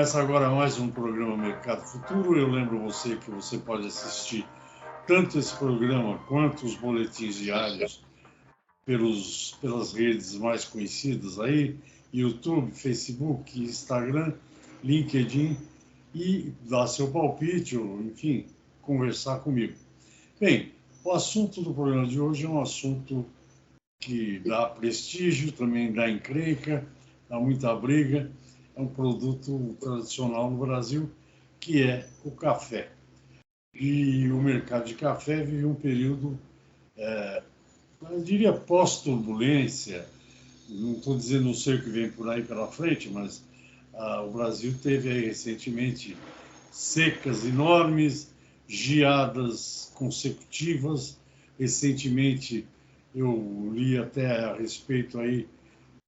Começa agora mais um programa Mercado Futuro. Eu lembro você que você pode assistir tanto esse programa quanto os boletins diários pelas redes mais conhecidas aí, YouTube, Facebook, Instagram, LinkedIn, e dar seu palpite, ou enfim, conversar comigo. Bem, o assunto do programa de hoje é um assunto que dá prestígio, também dá encrenca, dá muita briga. É um produto tradicional no Brasil, que é o café. E o mercado de café vive um período, eu diria, pós-turbulência. Não estou dizendo, não sei o que vem por aí pela frente, mas o Brasil teve aí recentemente secas enormes, geadas consecutivas. Recentemente eu li até a respeito aí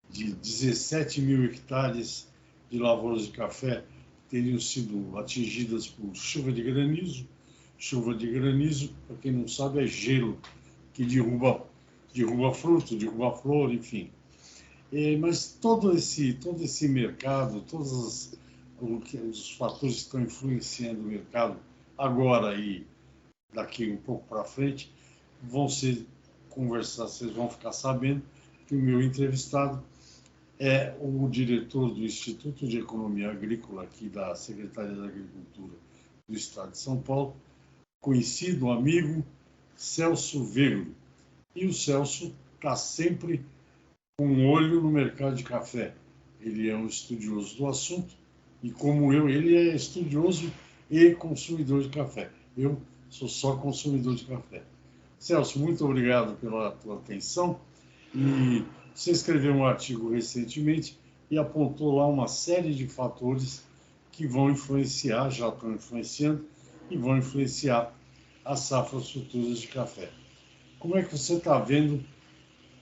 de 17 mil hectares de lavouras de café teriam sido atingidas por chuva de granizo. Chuva de granizo, para quem não sabe, é gelo que derruba fruto, derruba flor, enfim. Mas todo esse mercado, todos os fatores que estão influenciando o mercado agora e daqui um pouco para frente, vão ser conversados, vocês vão ficar sabendo que o meu entrevistado é o diretor do Instituto de Economia Agrícola aqui da Secretaria da Agricultura do Estado de São Paulo, conhecido amigo Celso Vegro. E o Celso está sempre com um olho no mercado de café. Ele é um estudioso do assunto e, como eu, ele é estudioso e consumidor de café. Eu sou só consumidor de café. Celso, muito obrigado pela tua atenção. E você escreveu um artigo recentemente e apontou lá uma série de fatores que vão influenciar, já estão influenciando, e vão influenciar as safras futuras de café. Como é que você está vendo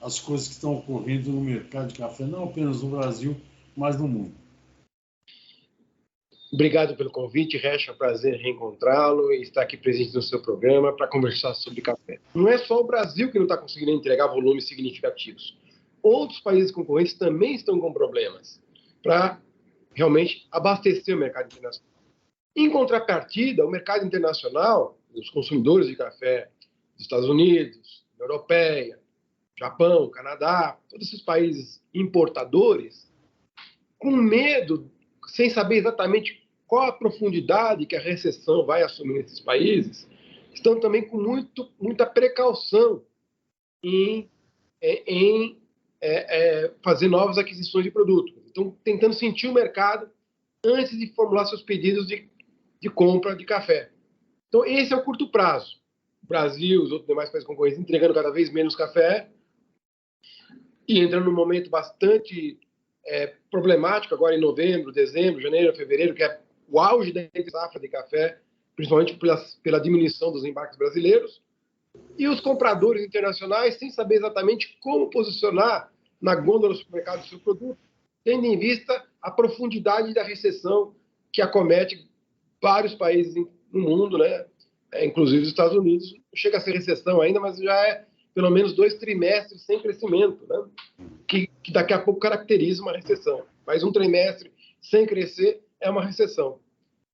as coisas que estão ocorrendo no mercado de café, não apenas no Brasil, mas no mundo? Obrigado pelo convite, Resch, é um prazer reencontrá-lo e estar aqui presente no seu programa para conversar sobre café. Não é só o Brasil que não está conseguindo entregar volumes significativos. Outros países concorrentes também estão com problemas para realmente abastecer o mercado internacional. Em contrapartida, o mercado internacional, os consumidores de café dos Estados Unidos, da Europeia, Japão, Canadá, todos esses países importadores, com medo, sem saber exatamente qual a profundidade que a recessão vai assumir nesses países, estão também com muita precaução em fazer novas aquisições de produtos. Estão tentando sentir o mercado antes de formular seus pedidos de compra de café. Então, esse é o curto prazo. O Brasil, os outros demais países concorrentes, entregando cada vez menos café e entrando num momento bastante problemático agora em novembro, dezembro, janeiro, fevereiro, que é o auge da safra de café, principalmente pela diminuição dos embarques brasileiros, e os compradores internacionais sem saber exatamente como posicionar na gôndola do supermercado do seu produto, tendo em vista a profundidade da recessão que acomete vários países no mundo, né? Inclusive os Estados Unidos. Não chega a ser recessão ainda, mas já é pelo menos 2 trimestres sem crescimento, né? Que daqui a pouco caracteriza uma recessão. Mas um trimestre sem crescer é uma recessão.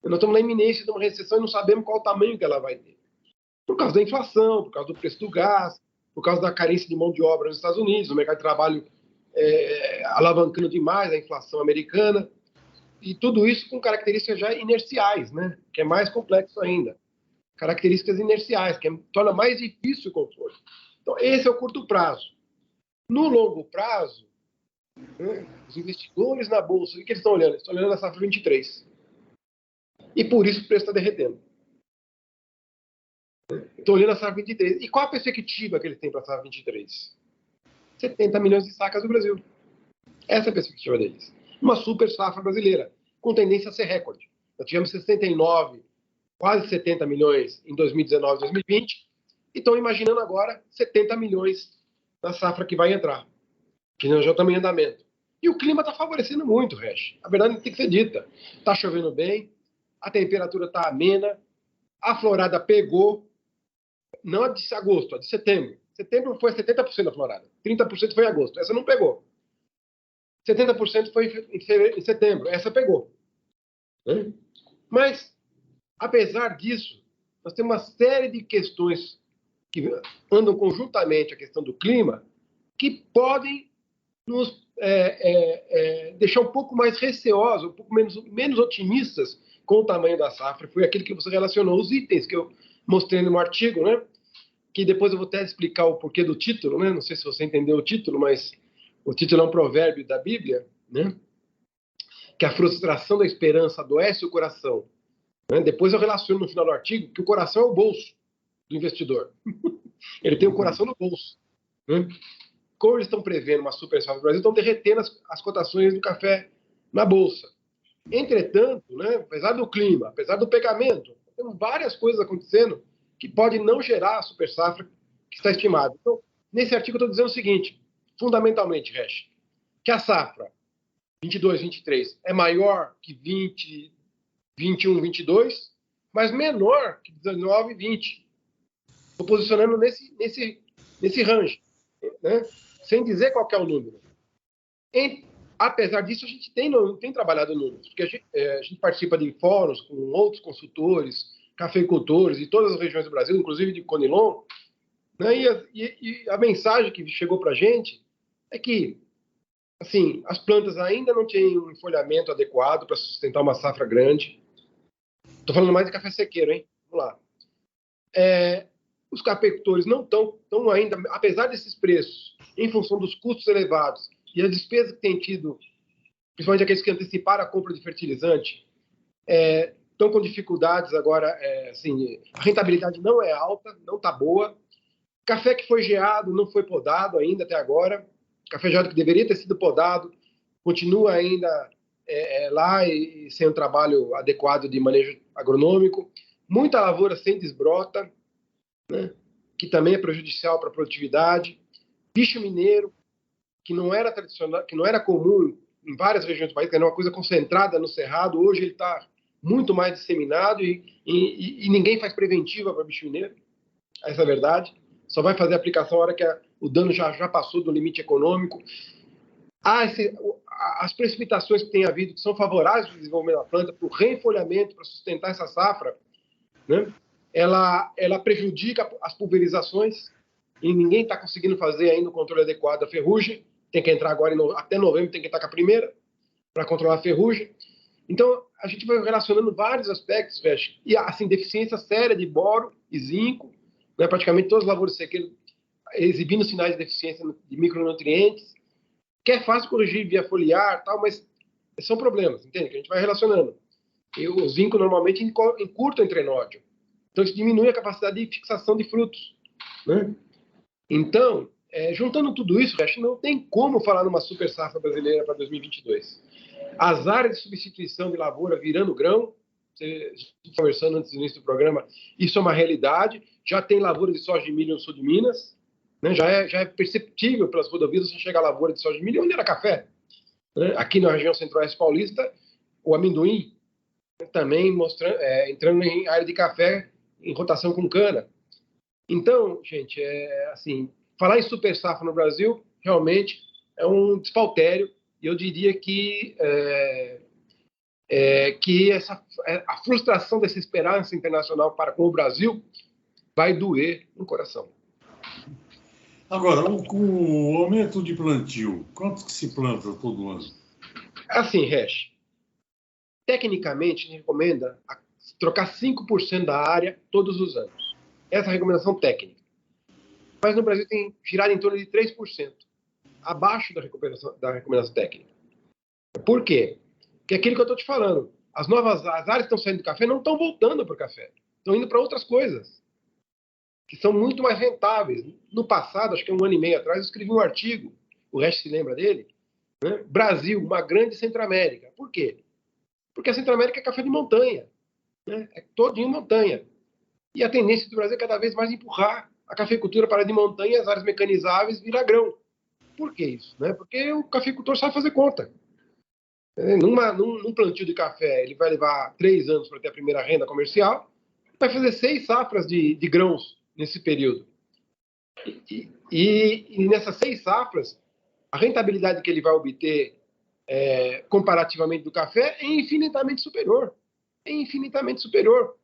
Nós estamos na iminência de uma recessão e não sabemos qual o tamanho que ela vai ter. Por causa da inflação, por causa do preço do gás, por causa da carência de mão de obra nos Estados Unidos, o mercado de trabalho alavancando demais a inflação americana, e tudo isso com características já inerciais, né? Que é mais complexo ainda. Características inerciais, que torna mais difícil o controle. Então, esse é o curto prazo. No longo prazo, os investidores na Bolsa, o que eles estão olhando? Eles estão olhando a safra 23. E por isso o preço está derretendo. Estão olhando a safra 23. E qual a perspectiva que eles têm para a safra 23? 70 milhões de sacas do Brasil. Essa é a perspectiva deles. Uma super safra brasileira, com tendência a ser recorde. Nós tivemos 69, quase 70 milhões em 2019, 2020, e estão imaginando agora 70 milhões na safra que vai entrar, que já estamos em andamento. E o clima está favorecendo muito, Resch. A verdade tem que ser dita. Está chovendo bem, a temperatura está amena, a florada pegou, não a de agosto, a de setembro. Setembro foi 70% da florada, 30% foi em agosto, essa não pegou. 70% foi em setembro, essa pegou. né? Mas, apesar disso, nós temos uma série de questões que andam conjuntamente, a questão do clima, que podem nos deixar um pouco mais receosos, um pouco menos otimistas com o tamanho da safra. Foi aquilo que você relacionou, os itens que eu mostrei no artigo, né? Que depois eu vou até explicar o porquê do título, né? Não sei se você entendeu o título, mas o título é um provérbio da Bíblia, né? Que a frustração da esperança adoece o coração. Né? Depois eu relaciono no final do artigo que o coração é o bolso do investidor. Ele tem o coração no bolso. Né? Como eles estão prevendo uma super safra no Brasil, estão derretendo as cotações do café na bolsa. Entretanto, né, apesar do clima, apesar do pegamento, tem várias coisas acontecendo que podem não gerar a super safra que está estimada. Então, nesse artigo eu estou dizendo o seguinte, fundamentalmente, Resch, que a safra 22, 23 é maior que 20, 21, 22, mas menor que 19 e 20. Estou posicionando nesse range, né? Sem dizer qual é o número. Apesar disso, a gente tem trabalhado números, porque a gente participa de fóruns com outros consultores, cafeicultores de todas as regiões do Brasil, inclusive de Conilon, né? E a mensagem que chegou para a gente é que assim, as plantas ainda não têm um enfolhamento adequado para sustentar uma safra grande. Estou falando mais de café sequeiro, hein? Vamos lá. Os cafeicultores não estão ainda, apesar desses preços, em função dos custos elevados e as despesas que têm tido, principalmente aqueles que anteciparam a compra de fertilizante, estão com dificuldades agora. Assim, a rentabilidade não é alta, não está boa. Café que foi geado não foi podado ainda até agora. Café geado que deveria ter sido podado continua ainda lá e sem um trabalho adequado de manejo agronômico. Muita lavoura sem desbrota, né, que também é prejudicial para a produtividade. Bicho mineiro, que não era tradicional, que não era comum em várias regiões do país, que era uma coisa concentrada no cerrado. Hoje ele está muito mais disseminado e ninguém faz preventiva para bicho mineiro. Essa é a verdade. Só vai fazer a aplicação na hora que o dano já passou do limite econômico. As precipitações que tem havido, que são favoráveis para o desenvolvimento da planta, para o reenfolhamento, para sustentar essa safra, né? Ela prejudica as pulverizações e ninguém está conseguindo fazer ainda o controle adequado da ferrugem. Tem que entrar agora, até novembro, tem que estar com a primeira para controlar a ferrugem. Então, a gente vai relacionando vários aspectos, Vesh, e assim, deficiência séria de boro e zinco, né? Praticamente todas as lavouras sequeiras exibindo sinais de deficiência de micronutrientes, que é fácil corrigir via foliar, tal, mas são problemas, entende? Que a gente vai relacionando. E o zinco normalmente encurta o entrenódio. Então, isso diminui a capacidade de fixação de frutos, né? Então, juntando tudo isso, acho que não tem como falar numa super safra brasileira para 2022. As áreas de substituição de lavoura virando grão, você conversando antes do início do programa, isso é uma realidade. Já tem lavoura de soja e milho no sul de Minas, né? Já é perceptível pelas rodovias você chegar à lavoura de soja e milho onde era café. Né? Aqui na região centro-oeste paulista, o amendoim também entrando em área de café em rotação com cana. Então, gente, assim, falar em super safra no Brasil realmente é um despautério, e eu diria que a frustração dessa esperança internacional para com o Brasil vai doer no coração. Agora, com o aumento de plantio, quanto que se planta todo ano? Assim, Resch, tecnicamente, a gente recomenda trocar 5% da área todos os anos. Essa é a recomendação técnica. Mas no Brasil tem girado em torno de 3%, abaixo da recomendação técnica. Por quê? Porque é aquilo que eu estou te falando, as áreas que estão saindo do café não estão voltando para o café, estão indo para outras coisas, que são muito mais rentáveis. No passado, acho que 1 ano e meio atrás, eu escrevi um artigo, o resto se lembra dele, né? Brasil, uma grande Centro-América. Por quê? Porque a Centro-América é café de montanha, né? É todinho montanha. E a tendência do Brasil é cada vez mais empurrar a cafeicultura para de montanha, as áreas mecanizáveis virar grão. Por que isso? Né? Porque o cafeicultor sabe fazer conta. Num plantio de café, ele vai levar 3 anos para ter a primeira renda comercial, vai fazer 6 safras de grãos nesse período. E nessas 6 safras, a rentabilidade que ele vai obter comparativamente do café, é infinitamente superior. É infinitamente superior.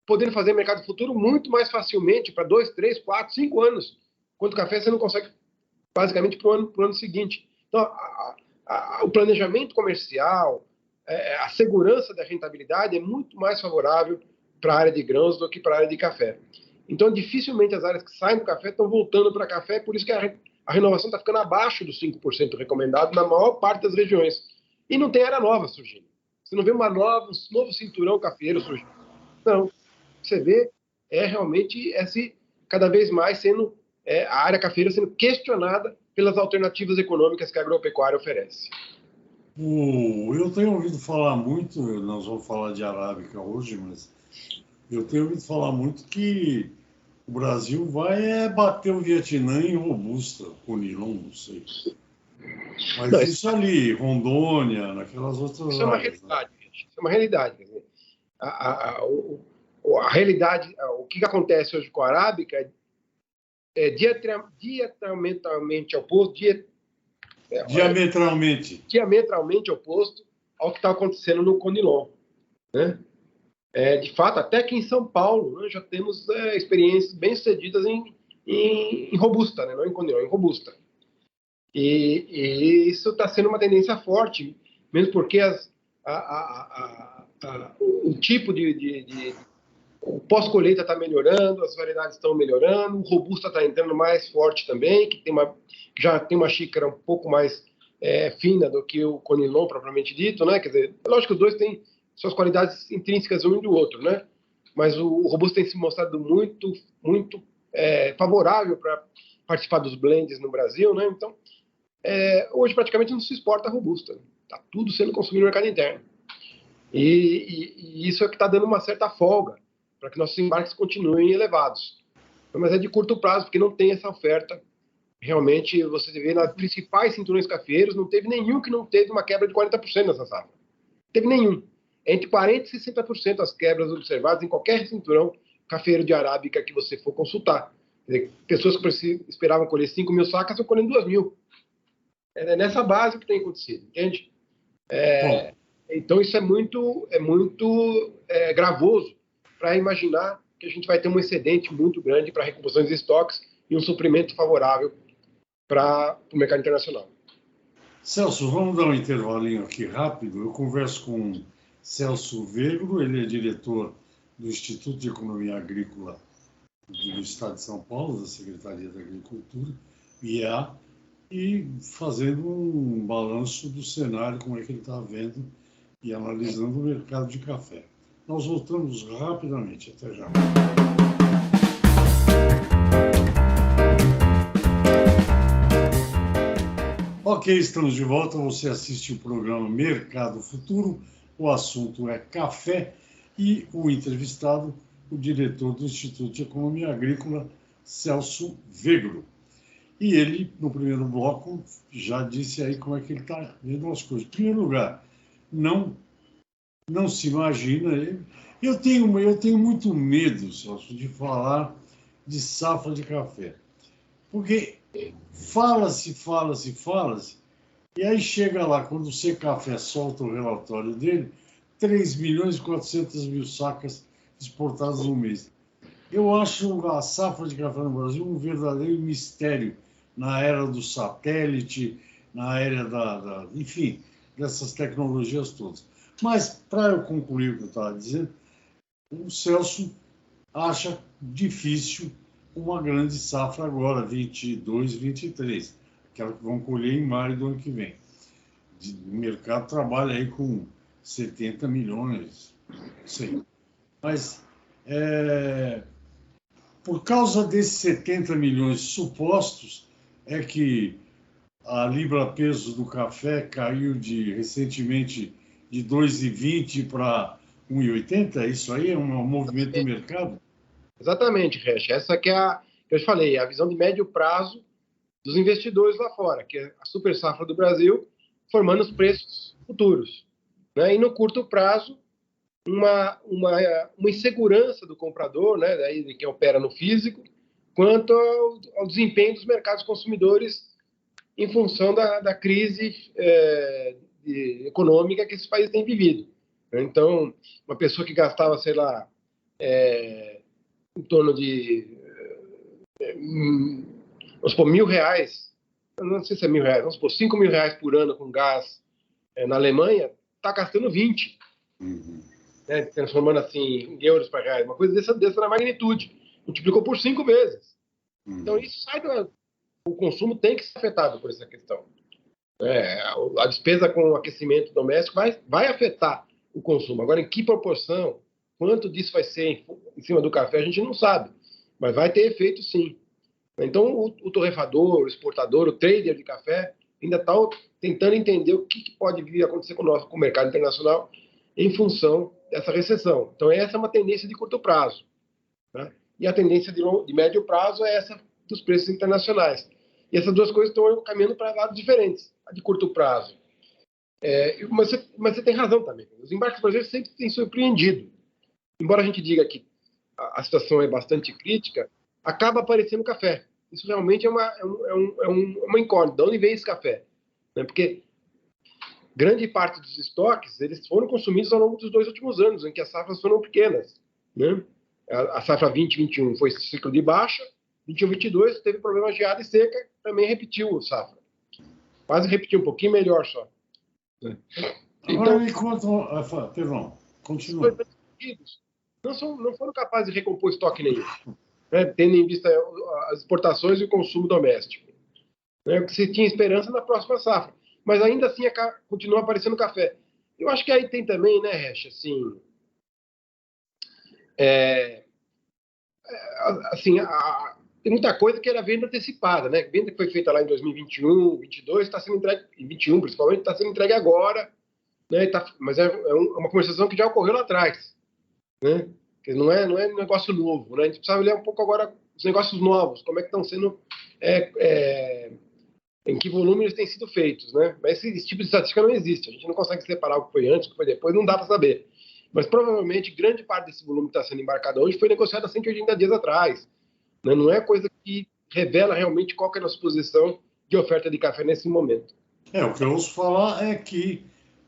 Podendo fazer mercado futuro muito mais facilmente para 2, 3, 4, 5 anos. Enquanto o café você não consegue basicamente para o ano seguinte. Então, o planejamento comercial, a segurança da rentabilidade é muito mais favorável para a área de grãos do que para a área de café. Então, dificilmente as áreas que saem do café estão voltando para café, por isso que a renovação está ficando abaixo dos 5% recomendado na maior parte das regiões. E não tem área nova surgindo. Você não vê um novo cinturão cafeiro surgindo. Não. Você vê realmente cada vez mais sendo a área cafeira sendo questionada pelas alternativas econômicas que a agropecuária oferece. Eu tenho ouvido falar muito, nós vamos falar de arábica hoje, mas eu tenho ouvido falar muito que o Brasil vai bater o Vietnã em robusta, conilon, não sei. Mas não, isso ali, Rondônia, naquelas outras isso áreas. Isso é uma realidade. Quer dizer, a realidade, o que acontece hoje com a arábica é diametralmente oposto, diametralmente oposto ao que está acontecendo no conilon, né? De fato, até aqui em São Paulo, né, já temos experiências bem sucedidas em robusta, né? Não em conilon, em robusta. E isso está sendo uma tendência forte, mesmo porque o tipo o pós-colheita está melhorando, as variedades estão melhorando, o robusta está entrando mais forte também, que já tem uma xícara um pouco mais fina do que o conilon propriamente dito, né? Quer dizer, lógico que os dois têm suas qualidades intrínsecas um e do outro, né? Mas o robusta tem se mostrado muito, muito favorável para participar dos blends no Brasil, né? Então, hoje praticamente não se exporta robusta, está tudo sendo consumido no mercado interno. E isso é que está dando uma certa folga para que nossos embarques continuem elevados. Mas é de curto prazo, porque não tem essa oferta. Realmente, você vê nas principais cinturões cafeeiros, não teve nenhum que não teve uma quebra de 40% nessa safra. Não teve nenhum. Entre 40% e 60% as quebras observadas em qualquer cinturão cafeiro de arábica que você for consultar. Quer dizer, pessoas que esperavam colher 5 mil sacas estão colhendo 2 mil. É nessa base que tem acontecido, entende? Então, isso é muito gravoso para imaginar que a gente vai ter um excedente muito grande para recomposição de estoques e um suprimento favorável para o mercado internacional. Celso, vamos dar um intervalinho aqui rápido. Eu converso com Celso Vegro, ele é diretor do Instituto de Economia Agrícola do Estado de São Paulo, da Secretaria da Agricultura, IEA, e fazendo um balanço do cenário, como é que ele está vendo e analisando o mercado de café. Nós voltamos rapidamente, até já. Ok, estamos de volta. Você assiste o programa Mercado Futuro. O assunto é café e o entrevistado, o diretor do Instituto de Economia Agrícola, Celso Vegro. E ele, no primeiro bloco, já disse aí como é que ele está vendo as coisas. Em primeiro lugar, não se imagina. Eu tenho muito medo, Celso, de falar de safra de café. Porque fala-se, e aí chega lá, quando o Secafé solta o relatório dele, 3.400.000 sacas exportadas no mês. Eu acho a safra de café no Brasil um verdadeiro mistério na era do satélite, na era enfim, dessas tecnologias todas. Mas, para eu concluir o que eu estava dizendo, o Celso acha difícil uma grande safra agora, 22, 23, aquela que vão colher em maio do ano que vem. O mercado trabalha aí com 70 milhões, não sei. Mas, por causa desses 70 milhões supostos, é que a libra-peso do café caiu recentemente de 2,20 para 1,80? Isso aí é um movimento do mercado? Exatamente, Resch. Essa que eu te falei, a visão de médio prazo dos investidores lá fora, que é a super safra do Brasil, formando os preços futuros. Né? E no curto prazo, uma insegurança do comprador, né, daí de quem opera no físico, quanto ao desempenho dos mercados consumidores em função da crise econômica que esses países têm vivido. Então, uma pessoa que gastava, sei lá, em torno de, vamos supor, R$ 1.000, não sei se é R$ 1.000, vamos supor, R$ 5.000 por ano com gás na Alemanha, está gastando 20, né, transformando assim em euros para reais, uma coisa dessa na magnitude, multiplicou por 5 vezes. Então, isso sai o consumo tem que ser afetado por essa questão. A despesa com o aquecimento doméstico vai afetar o consumo. Agora, em que proporção, quanto disso vai ser em cima do café, a gente não sabe, mas vai ter efeito sim. Então, o torrefador, o exportador, o trader de café ainda está tentando entender o que pode vir a acontecer com o mercado internacional em função dessa recessão. Então, essa é uma tendência de curto prazo, né? E a tendência de médio prazo é essa dos preços internacionais. E essas duas coisas estão caminhando para lados diferentes. A de curto prazo. Mas você tem razão também. Os embarques brasileiros sempre têm surpreendido. Embora a gente diga que a situação é bastante crítica, acaba aparecendo café. Isso realmente é uma incógnita. De onde vem esse café? Porque grande parte dos estoques eles foram consumidos ao longo dos 2 últimos anos, em que as safras foram pequenas, né? A safra 20-21 foi ciclo de baixa, 21-22 teve problema de geada e seca, também repetiu a safra. Quase repetiu, um pouquinho melhor só. Agora me conta, perdão, continua. Não foram capazes de recompor estoque nenhum, né, tendo em vista as exportações e o consumo doméstico. Porque se tinha esperança na próxima safra. Mas ainda assim continua aparecendo café. Eu acho que aí tem também, né, Resch, assim, tem muita coisa que era venda antecipada, né? Venda que foi feita lá em 2021, 22, está sendo entregue, em 21 principalmente, está sendo entregue agora, né? Mas é uma conversação que já ocorreu lá atrás, né? Que não é negócio novo, né? A gente precisa olhar um pouco agora os negócios novos, como é que estão sendo, em que volume eles têm sido feitos, né? Mas esse tipo de estatística não existe, a gente não consegue separar o que foi antes, o que foi depois, não dá para saber. Mas provavelmente grande parte desse volume que está sendo embarcado hoje foi negociado há 180 dias atrás. Né? Não é coisa que revela realmente qual que é a nossa posição de oferta de café nesse momento. O que eu ouço falar é que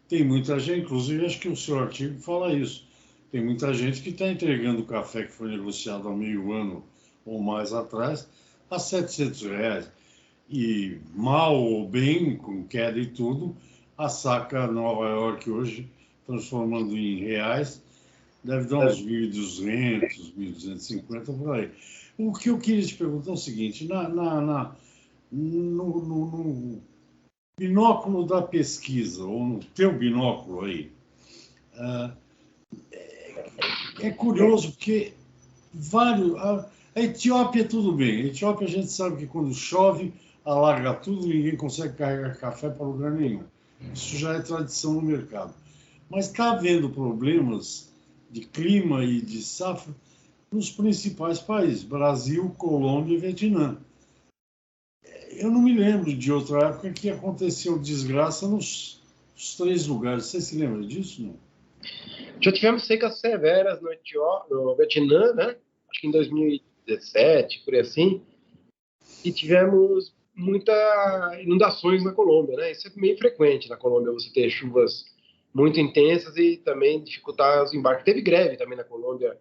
tem muita gente, inclusive acho que o seu artigo fala isso, tem muita gente que está entregando o café que foi negociado há meio ano ou mais atrás a R$ 700. E mal ou bem, com queda e tudo, a saca Nova York hoje, transformando em reais, deve dar uns 1.200, 1.250 por aí. O que eu queria te perguntar é o seguinte, no binóculo da pesquisa, ou no teu binóculo aí, é curioso porque a Etiópia tudo bem, a Etiópia a gente sabe que quando chove alarga tudo, ninguém consegue carregar café para lugar nenhum. Isso já é tradição no mercado. Mas está havendo problemas de clima e de safra nos principais países, Brasil, Colômbia e Vietnã. Eu não me lembro de outra época que aconteceu desgraça nos 3 lugares. Você se lembra disso, não? Já tivemos secas severas no Vietnã, né? Acho que em 2017, por aí assim. E tivemos muitas inundações na Colômbia, né? Isso é meio frequente na Colômbia, você ter chuvas muito intensas e também dificultar os embarques. Teve greve também na Colômbia,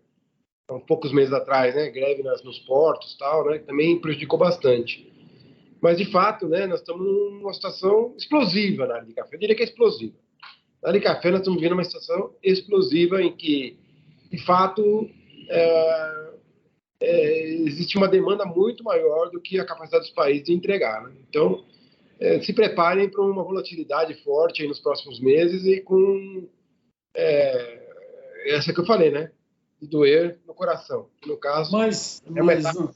há poucos meses atrás, né? Greve nos portos e tal, né? Também prejudicou bastante. Mas, de fato, né, nós estamos numa situação explosiva na área de café. Eu diria que é explosiva. Na área de café, nós estamos vivendo uma situação explosiva em que, de fato, existe uma demanda muito maior do que a capacidade dos países de entregar. Né? Então, se preparem para uma volatilidade forte aí nos próximos meses e com essa que eu falei, né? De doer no coração. No caso, é uma etapa...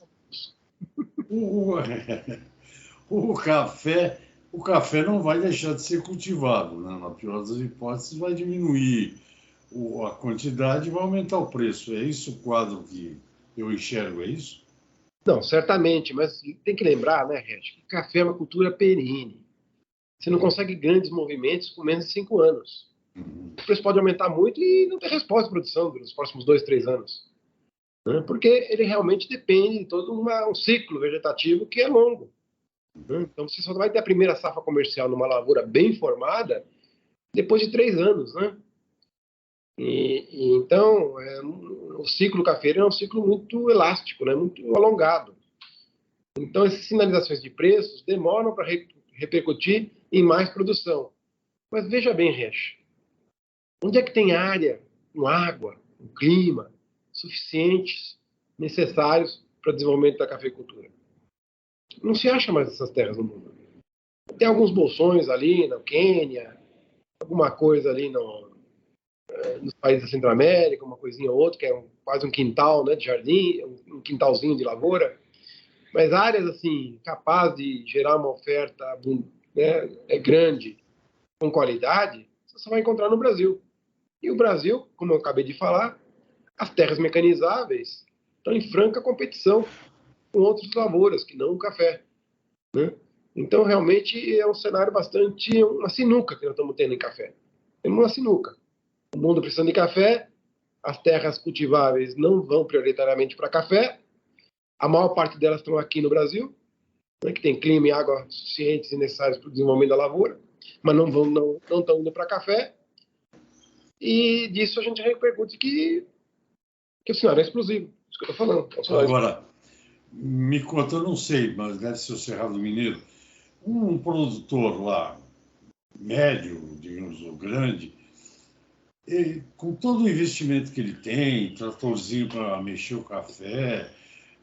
O café não vai deixar de ser cultivado, né? Na pior das hipóteses, vai diminuir a quantidade e vai aumentar o preço. É isso o quadro que eu enxergo, é isso? Não, certamente, mas tem que lembrar, né, Regis, que café é uma cultura perene. Você não consegue grandes movimentos com menos de 5 anos. O preço pode aumentar muito e não ter resposta de produção nos próximos 2, 3 anos. Né? Porque ele realmente depende de todo um ciclo vegetativo que é longo. Então, você só vai ter a primeira safra comercial numa lavoura bem formada depois de 3 anos, né? Então, o ciclo cafeiro é um ciclo muito elástico, né? Muito alongado. Então, essas sinalizações de preços demoram para repercutir em mais produção. Mas veja bem, Resch, onde é que tem área, com água, com clima, suficientes, necessários para o desenvolvimento da cafeicultura? Não se acha mais essas terras no mundo. Tem alguns bolsões ali no Quênia, alguma coisa ali nos países da Centro-América, uma coisinha ou outra, que é quase um quintal, né, de jardim, um quintalzinho de lavoura. Mas áreas assim, capazes de gerar uma oferta, né, grande, com qualidade, você só vai encontrar no Brasil. E o Brasil, como eu acabei de falar, as terras mecanizáveis estão em franca competição com outras lavouras, que não o café, né? Então, realmente, é um cenário bastante, uma sinuca que nós estamos tendo em café. Temos uma sinuca. O mundo precisa de café, as terras cultiváveis não vão prioritariamente para café, a maior parte delas estão aqui no Brasil, né, que tem clima e água suficientes e necessários para o desenvolvimento da lavoura, mas não estão indo para café, e disso a gente repercute que o cenário é explosivo, isso que eu estou falando. Agora, me conta, eu não sei, mas deve ser o Cerrado Mineiro, um produtor lá, médio, digamos, ou grande, com todo o investimento que ele tem, tratorzinho para mexer o café,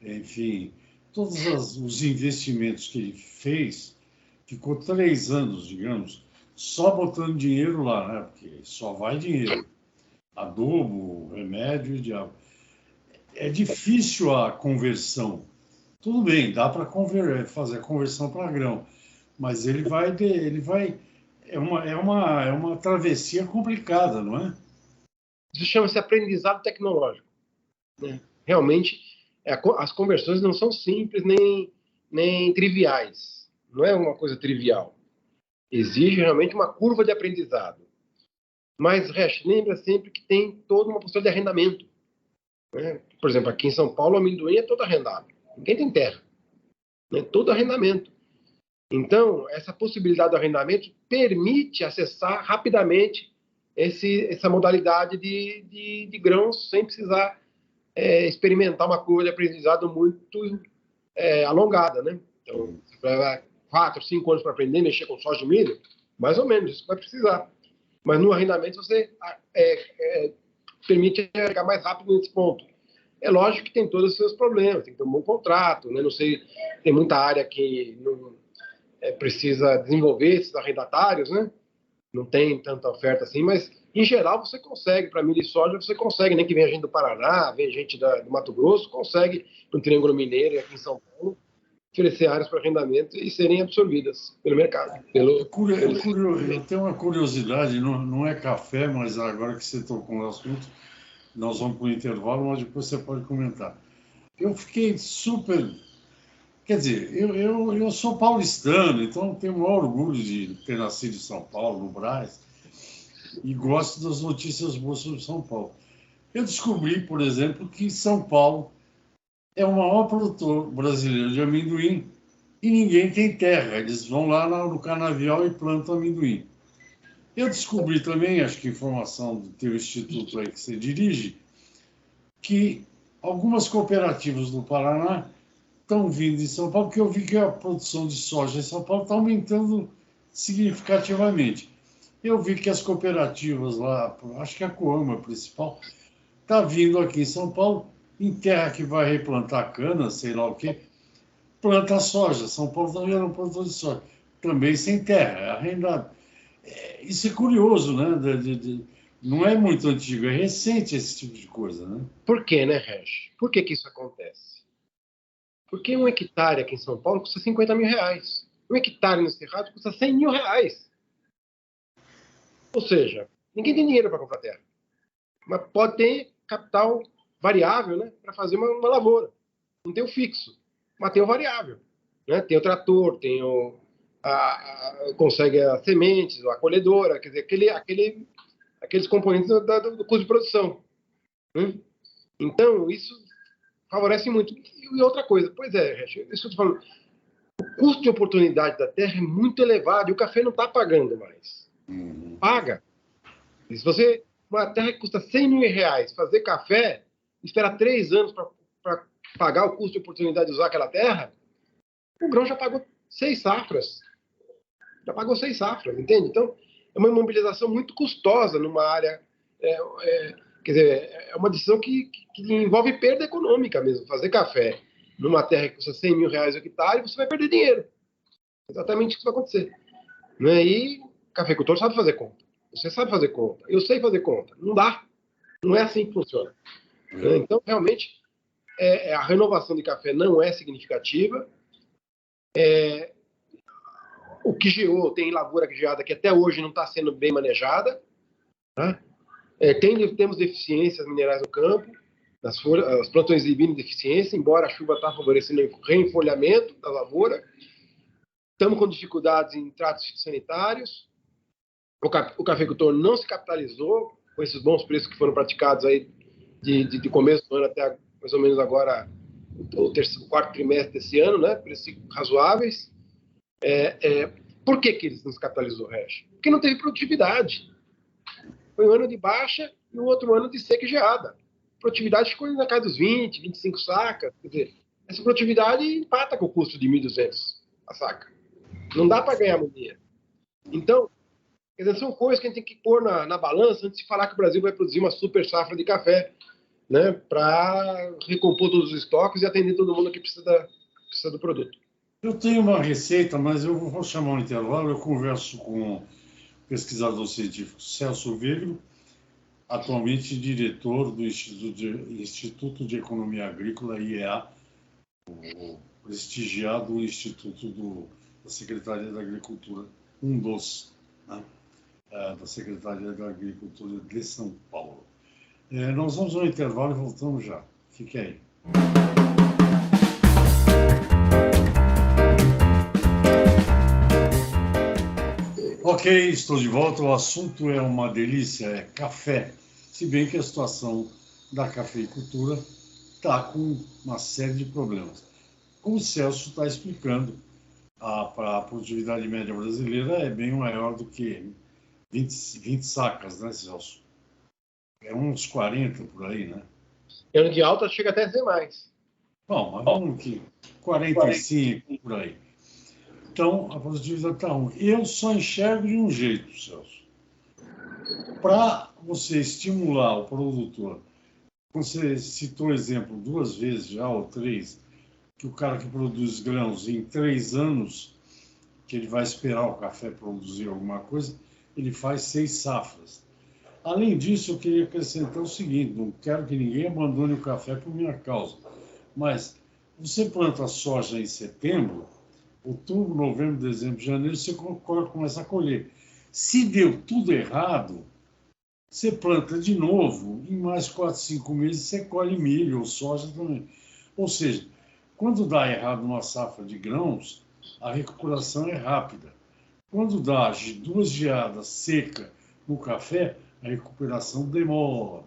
enfim, todos os investimentos que ele fez, ficou 3 anos, digamos, só botando dinheiro lá, né? Porque só vai dinheiro. Adubo, remédio e diabo. É difícil a conversão. Tudo bem, dá para fazer a conversão para grão, mas é uma travessia complicada, não é? Isso chama-se aprendizado tecnológico, né? Realmente, as conversões não são simples nem triviais. Não é uma coisa trivial. Exige realmente uma curva de aprendizado. Mas, Resch, lembra sempre que tem toda uma postura de arrendamento, né? Por exemplo, aqui em São Paulo, o amendoim é todo arrendado. Ninguém tem terra, né? Todo arrendamento. Então, essa possibilidade do arrendamento permite acessar rapidamente essa modalidade de grãos sem precisar experimentar uma curva de aprendizado muito alongada, né? Então, vai levar 4, 5 anos para aprender a mexer com soja de milho, mais ou menos, isso vai precisar. Mas no arrendamento você permite chegar mais rápido nesse ponto. É lógico que tem todos os seus problemas, tem que ter um bom contrato, né? Não sei, tem muita área que não, precisa desenvolver esses arrendatários, né? Não tem tanta oferta assim, mas em geral você consegue, para milho e soja você consegue, nem que vem gente do Paraná, vem gente do Mato Grosso, consegue no Triângulo Mineiro e aqui em São Paulo oferecer áreas para arrendamento e serem absorvidas pelo mercado. Eu tenho uma curiosidade, não é café, mas agora que você tocou no assunto, nós vamos para o intervalo, mas depois você pode comentar. Eu fiquei super. Quer dizer, eu sou paulistano, então tenho o maior orgulho de ter nascido em São Paulo, no Brás, e gosto das notícias boas sobre São Paulo. Eu descobri, por exemplo, que São Paulo é o maior produtor brasileiro de amendoim e ninguém tem terra. Eles vão lá no canavial e plantam amendoim. Eu descobri também, acho que informação do teu instituto aí que você dirige, que algumas cooperativas do Paraná estão vindo de São Paulo, porque eu vi que a produção de soja em São Paulo está aumentando significativamente. Eu vi que as cooperativas lá, acho que a Coama principal, está vindo aqui em São Paulo, em terra que vai replantar cana, sei lá o quê, planta soja. São Paulo também era um produtor de soja, também sem terra, é arrendado. Isso é curioso, né? Não é muito antigo, é recente esse tipo de coisa, né? Por quê, né, Resch? Por que isso acontece? Porque um hectare aqui em São Paulo custa 50 mil reais. Um hectare no Cerrado custa 100 mil reais. Ou seja, ninguém tem dinheiro para comprar terra. Mas pode ter capital variável, né, para fazer uma lavoura. Não tem o fixo, mas tem o variável. Né? Tem o trator, tem consegue as sementes, a colhedora, quer dizer, aqueles componentes do custo de produção. Né? Então, isso favorece muito. E outra coisa, pois é, isso eu estou falando, o custo de oportunidade da terra é muito elevado e o café não está pagando mais. Paga. E se você, uma terra que custa 100 mil reais, fazer café, espera 3 anos para pagar o custo de oportunidade de usar aquela terra, o grão já pagou 6 safras. Já pagou 6 safras, entende? Então, é uma imobilização muito custosa numa área. Quer dizer, é uma decisão que envolve perda econômica mesmo. Fazer café numa terra que custa 100 mil reais o hectare, você vai perder dinheiro. Exatamente isso que vai acontecer. Né? E o cafeicultor sabe fazer conta. Você sabe fazer conta. Eu sei fazer conta. Não dá. Não é assim que funciona. Né? Então, realmente, a renovação de café não é significativa. O que geou, tem lavoura geada que até hoje não está sendo bem manejada. Né? Temos deficiências minerais no campo, as plantas exibindo deficiência, embora a chuva está favorecendo o reenfolhamento da lavoura. Estamos com dificuldades em tratos fitossanitários. O cafeicultor não se capitalizou com esses bons preços que foram praticados aí de começo do ano até mais ou menos agora o quarto trimestre desse ano, né? Preços razoáveis. Por que eles não se capitalizou, Resch? Porque não teve produtividade. Foi um ano de baixa e o outro ano de seca e geada. A produtividade ficou na casa dos 20, 25 sacas. Quer dizer, essa produtividade empata com o custo de 1.200 a saca. Não dá para ganhar muito dinheiro. Então, quer dizer, são coisas que a gente tem que pôr na balança antes de falar que o Brasil vai produzir uma super safra de café, né, para recompor todos os estoques e atender todo mundo que precisa do produto. Eu tenho uma receita, mas eu vou chamar um intervalo. Eu converso com o pesquisador científico Celso Vegro, atualmente diretor do Instituto de Economia Agrícola, IEA, o prestigiado Instituto da Secretaria da Agricultura, um dos, né, da Secretaria da Agricultura de São Paulo. Nós vamos ao intervalo e voltamos já. Fique aí. Ok, estou de volta. O assunto é uma delícia, é café. Se bem que a situação da cafeicultura está com uma série de problemas. Como o Celso está explicando, a produtividade média brasileira é bem maior do que 20 sacas, né, Celso? É uns 40 por aí, né? Ano de alta chega até a ser mais. Bom, mas vamos que 45 por aí. Então, a produtividade está ruim. Eu só enxergo de um jeito, Celso. Para você estimular o produtor, você citou o exemplo 2 vezes já, ou 3, que o cara que produz grãos em 3 anos, que ele vai esperar o café produzir alguma coisa, ele faz 6 safras. Além disso, eu queria acrescentar o seguinte: não quero que ninguém abandone o café por minha causa, mas você planta soja em setembro, outubro, novembro, dezembro, janeiro, você começa a colher. Se deu tudo errado, você planta de novo, em mais 4, 5 meses você colhe milho ou soja também. Ou seja, quando dá errado uma safra de grãos, a recuperação é rápida. Quando dá 2 geadas seca no café, a recuperação demora.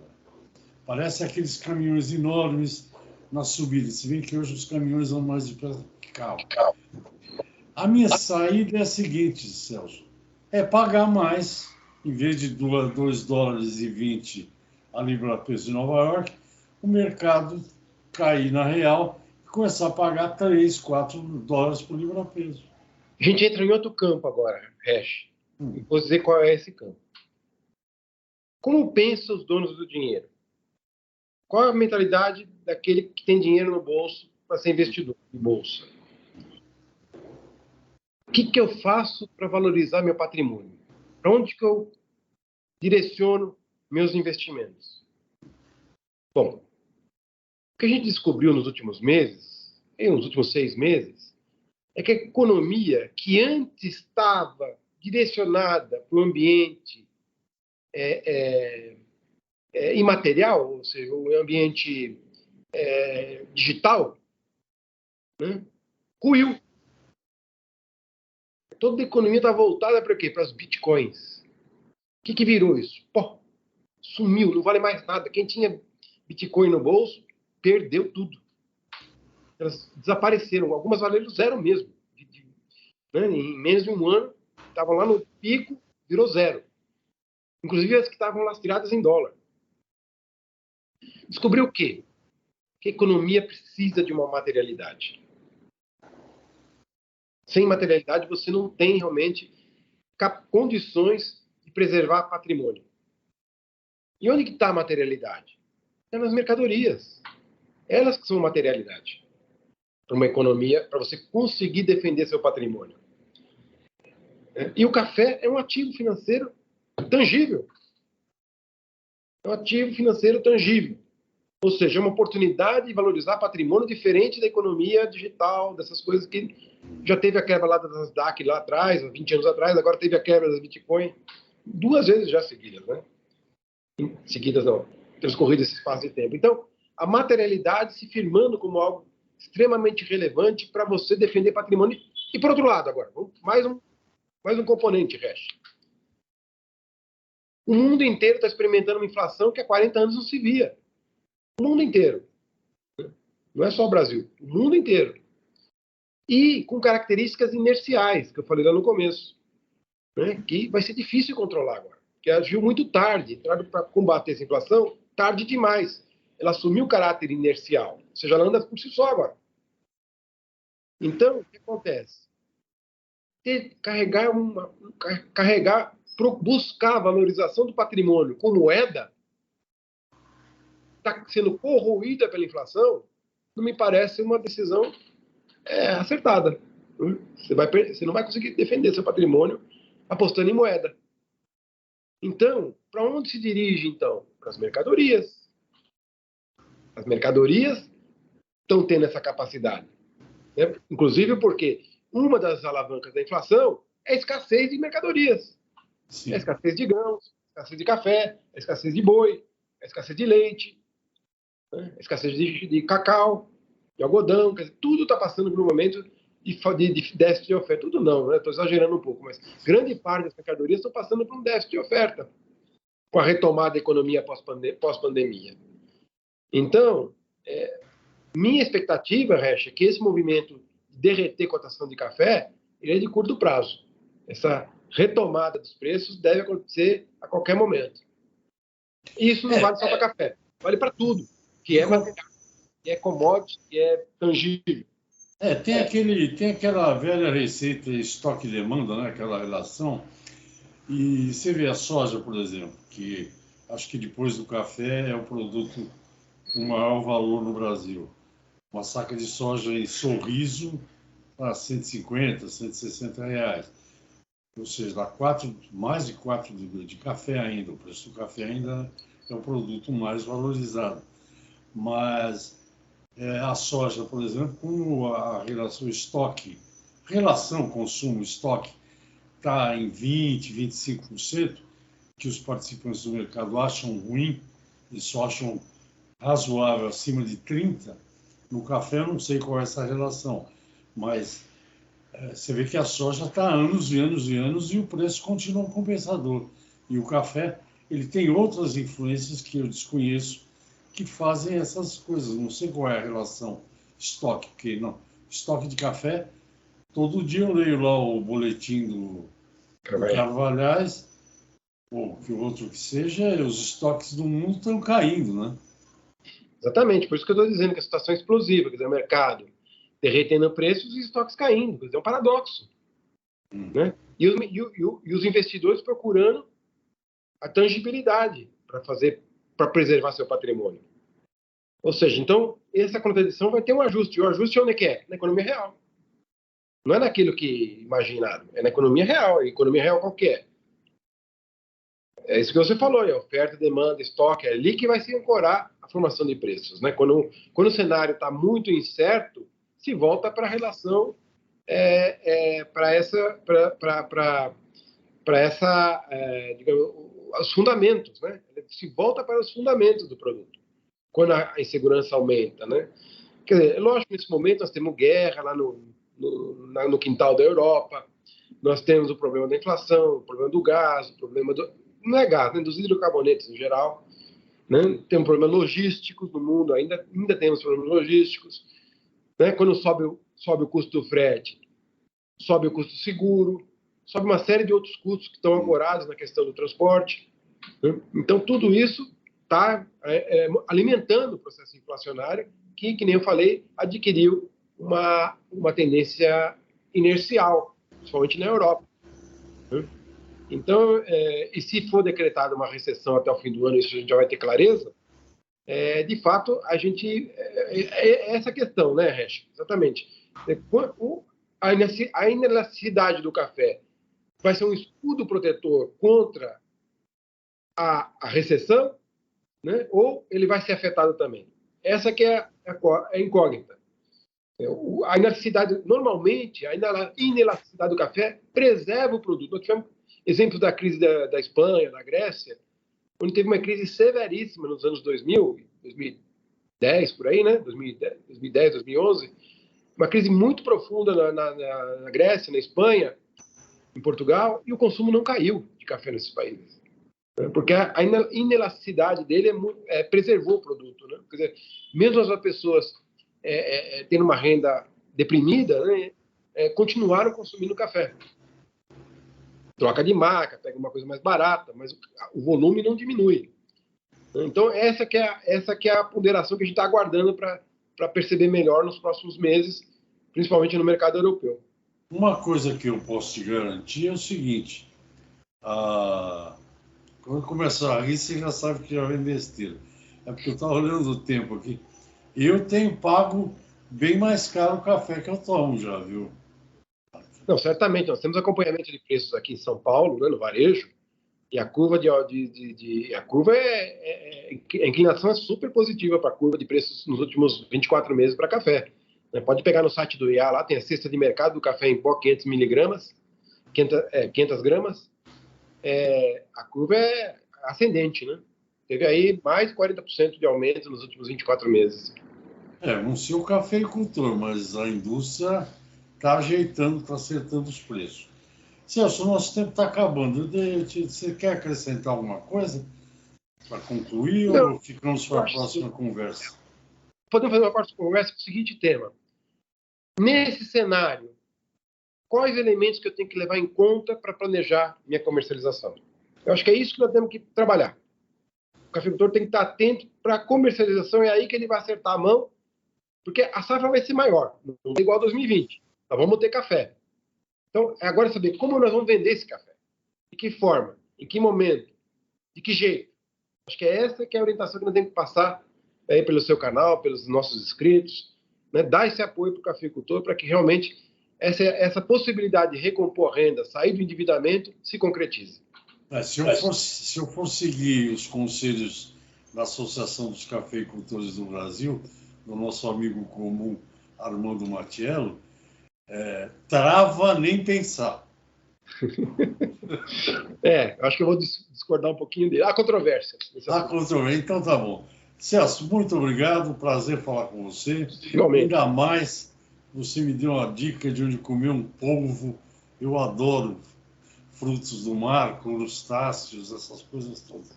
Parece aqueles caminhões enormes na subida. Se bem que hoje os caminhões vão mais depressa que carro. A minha saída é a seguinte, Celso: é pagar mais, em vez de 2 dólares e 20 a libra-peso de Nova York, o mercado cair na real e começar a pagar 3, 4 dólares por libra-peso. A gente entra em outro campo agora, Resch. Vou dizer qual é esse campo. Como pensam os donos do dinheiro? Qual é a mentalidade daquele que tem dinheiro no bolso para ser investidor de bolsa? O que eu faço para valorizar meu patrimônio? Para onde que eu direciono meus investimentos? Bom, o que a gente descobriu nos últimos meses, nos últimos 6 meses, é que a economia que antes estava direcionada para o ambiente imaterial, ou seja, o ambiente digital, né, ruiu. Toda a economia está voltada para quê? Para os bitcoins. O que virou isso? Pô, sumiu, não vale mais nada. Quem tinha bitcoin no bolso, perdeu tudo. Elas desapareceram. Algumas valeram zero mesmo. Né? Em menos de um ano, estavam lá no pico, virou zero. Inclusive as que estavam lastreadas em dólar. Descobriu o quê? Que a economia precisa de uma materialidade. Sem materialidade, você não tem realmente condições de preservar patrimônio. E onde está a materialidade? É nas mercadorias. Elas que são materialidade para uma economia, para você conseguir defender seu patrimônio. E o café é um ativo financeiro tangível. É um ativo financeiro tangível. Ou seja, é uma oportunidade de valorizar patrimônio diferente da economia digital, dessas coisas que já teve a quebra lá das Nasdaq lá atrás, 20 anos atrás, agora teve a quebra das Bitcoin, 2 vezes já seguidas, né? Seguidas não, transcorrido esse espaço de tempo. Então, a materialidade se firmando como algo extremamente relevante para você defender patrimônio. E por outro lado, agora, mais um componente, Resch. O mundo inteiro está experimentando uma inflação que há 40 anos não se via. O mundo inteiro. Não é só o Brasil, o mundo inteiro. E com características inerciais, que eu falei lá no começo, né? Que vai ser difícil controlar agora. Que agiu muito tarde, para combater essa inflação, tarde demais. Ela assumiu o caráter inercial, ou seja, ela anda por si só agora. Então, o que acontece? Buscar a valorização do patrimônio com moeda, está sendo corroída pela inflação, não me parece uma decisão acertada. Você não vai conseguir defender seu patrimônio apostando em moeda. Então, para onde se dirige, então? Para as mercadorias. As mercadorias estão tendo essa capacidade. Né? Inclusive porque uma das alavancas da inflação é a escassez de mercadorias. Sim. A escassez de grãos, a escassez de café, a escassez de boi, a escassez de leite, né? A escassez de cacau, de algodão. Quer dizer, tudo está passando por um momento de déficit de oferta. Tudo não, né? Estou exagerando um pouco, mas grande parte das mercadorias estão passando por um déficit de oferta com a retomada da economia pós-pandemia. Então, minha expectativa, Resch, é que esse movimento de derreter cotação de café ele é de curto prazo. Essa retomada dos preços deve acontecer a qualquer momento. E isso não vale só para café, vale para tudo, que é material, que é commodity, que é tangível. Tem aquela velha receita estoque e demanda, né? Aquela relação. E você vê a soja, por exemplo, que acho que depois do café é o produto com maior valor no Brasil. Uma saca de soja em Sorriso a 150, 160 reais. Ou seja, dá mais de 4 de café ainda. O preço do café ainda é o produto mais valorizado. Mas a soja, por exemplo, como a relação consumo-estoque está em 20%, 25%, que os participantes do mercado acham ruim, eles só acham razoável acima de 30%. No café eu não sei qual é essa relação, mas você vê que a soja está há anos e anos e anos e o preço continua compensador. E o café, ele tem outras influências que eu desconheço que fazem essas coisas. Não sei qual é a relação estoque, porque não, estoque de café, todo dia eu leio lá o boletim do Carvalhais, ou que outro que seja, os estoques do mundo estão caindo, né? Exatamente, por isso que eu estou dizendo que a situação é explosiva, quer dizer, o mercado derretendo preços e estoques caindo, quer dizer, é um paradoxo. Né? E os investidores procurando a tangibilidade para preservar seu patrimônio. Ou seja, então, essa contradição vai ter um ajuste. E o ajuste onde que é? Na economia real. Não é naquilo que imaginado, é na economia real. A economia real qual que é? É isso que você falou, é oferta, demanda, estoque, é ali que vai se ancorar a formação de preços. Né? Quando o cenário está muito incerto, se volta para a relação, digamos, os fundamentos, né? Se volta para os fundamentos do produto, quando a insegurança aumenta. Né? Quer dizer, lógico que nesse momento nós temos guerra lá no quintal da Europa, nós temos o problema da inflação, o problema do gás, o problema não é gás, né, dos hidrocarbonetos em geral. Né? Tem problemas logísticos no mundo, ainda temos problemas logísticos. Né? Quando sobe o custo do frete, sobe o custo do seguro. sobe uma série de outros custos que estão ancorados na questão do transporte. Né? Então, tudo isso está alimentando o processo inflacionário que nem eu falei, adquiriu uma tendência inercial, principalmente na Europa. Né? Então, e se for decretada uma recessão até o fim do ano, isso a gente já vai ter clareza, de fato, a gente... essa questão, né, Resch? Exatamente. A inelasticidade do café vai ser um escudo protetor contra a recessão, né? Ou ele vai ser afetado também? Essa que é a incógnita. A inelasticidade, normalmente, a inelasticidade do café preserva o produto. Nós tivemos exemplos da crise da Espanha, da Grécia, onde teve uma crise severíssima nos anos 2000, 2010, por aí, né? 2010, 2011. Uma crise muito profunda na Grécia, na Espanha, em Portugal, e o consumo não caiu de café nesses países. Porque a inelasticidade dele preservou o produto. Né? Quer dizer, mesmo as pessoas tendo uma renda deprimida, né, continuaram consumindo café. Troca de marca, pega uma coisa mais barata, mas o volume não diminui. Então, essa que é a ponderação que a gente está aguardando para perceber melhor nos próximos meses, principalmente no mercado europeu. Uma coisa que eu posso te garantir é o seguinte: quando começar a rir, você já sabe que já vem besteira. É porque eu estava olhando o tempo aqui. Eu tenho pago bem mais caro o café que eu tomo já, viu? Não, certamente. Nós temos acompanhamento de preços aqui em São Paulo, né, no varejo, e a curva a inclinação é super positiva para a curva de preços nos últimos 24 meses para café. Pode pegar no site do IA, lá tem a cesta de mercado do café em pó, 500 miligramas, 500 gramas. A curva é ascendente, né? Teve aí mais de 40% de aumento nos últimos 24 meses. Não sei o cafeicultor, mas a indústria está ajeitando, está acertando os preços. Celso, o nosso tempo está acabando. Você quer acrescentar alguma coisa para concluir? Não, ou ficamos para a próxima conversa? Podemos fazer uma próxima conversa com o seguinte tema. Nesse cenário, quais elementos que eu tenho que levar em conta para planejar minha comercialização? Eu acho que é isso que nós temos que trabalhar. O cafeicultor tem que estar atento para a comercialização, é aí que ele vai acertar a mão, porque a safra vai ser maior, não é igual a 2020. Nós vamos ter café. Então, agora é saber como nós vamos vender esse café. De que forma? Em que momento? De que jeito? Acho que essa que é a orientação que nós temos que passar aí pelo seu canal, pelos nossos inscritos, né? Dar esse apoio para o cafeicultor para que realmente essa possibilidade de recompor a renda, sair do endividamento, se concretize. Se eu for seguir os conselhos da Associação dos Cafeicultores do Brasil, do nosso amigo comum Armando Matiello, trava nem pensar. Acho que eu vou discordar um pouquinho dele. Há controvérsia. Então tá bom. Celso, muito obrigado, prazer falar com você. Igualmente. Ainda mais, você me deu uma dica de onde comer um polvo. Eu adoro frutos do mar, crustáceos, essas coisas todas.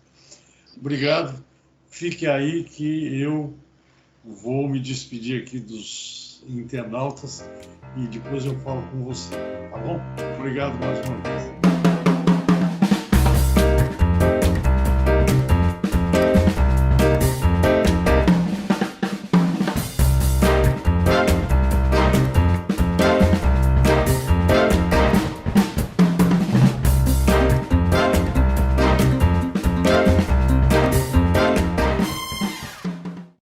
Obrigado. Fique aí que eu vou me despedir aqui dos internautas e depois eu falo com você, tá bom? Obrigado mais uma vez.